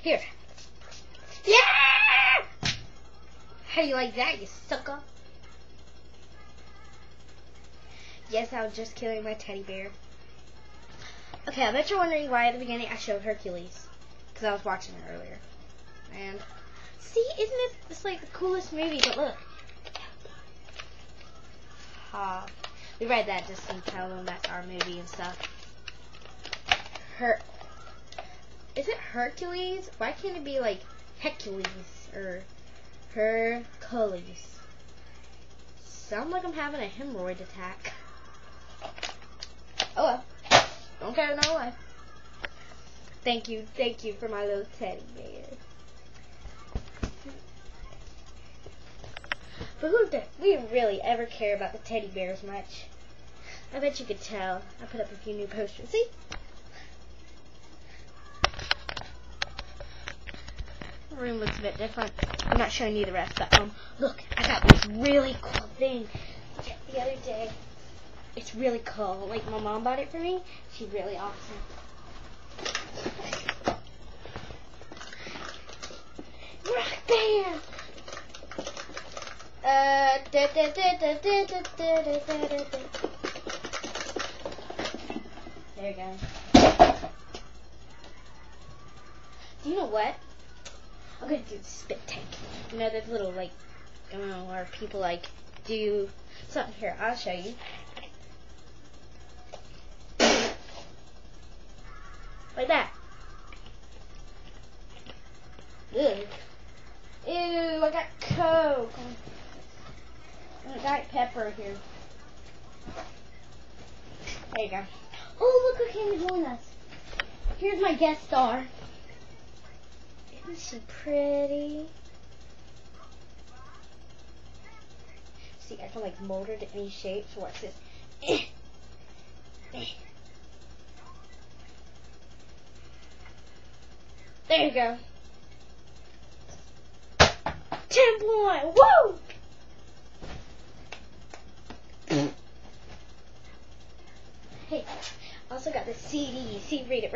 Here. Yeah! How do you like that, you sucker? Yes, I was just killing my teddy bear. Okay, I bet you're wondering why at the beginning I showed Hercules. Because I was watching it earlier. And, see, isn't it just like the coolest movie? But look. We read that just to tell them that's our movie and stuff. Is it Hercules? Why can't it be like Hercules or Hercules? Sound like I'm having a hemorrhoid attack. Oh well. Don't care no way. Thank you for my little teddy bear. But who does we really ever care about the teddy bears much? I bet you could tell. I put up a few new posters. See? The room looks a bit different. I'm not showing you the rest, but look, I got this really cool thing the other day. It's really cool. Like, my mom bought it for me. She's really awesome. Rock band! There you go. Do you know what? I'm gonna do the spit tank. You know, there's little, like, I don't know, where people, like, do something. Here, I'll show you. Like that. Ugh. Ew, I got Coke. And a Diet Pepper here. There you go. Oh, look who came to join us. Here's my guest star. Isn't she pretty? See, I can like mold her to any shape. So watch this. There you go. 10 point. Woo! Hey, I also got the CD. See, read it.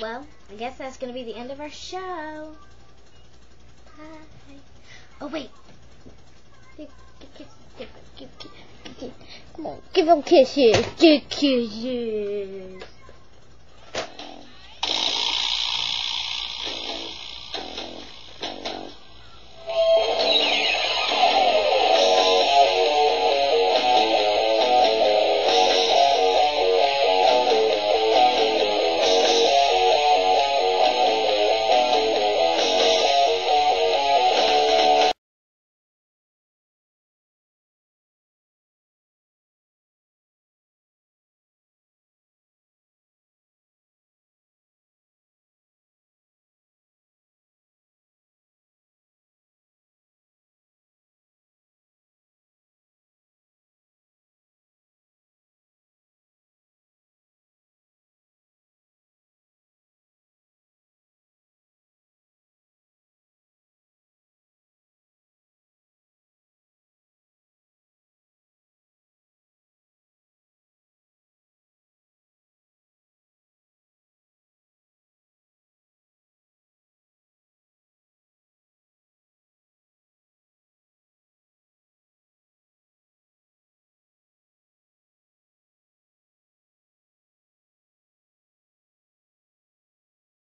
Well, I guess that's going to be the end of our show. Bye. Oh, wait. Come on, give them kisses. Give kisses.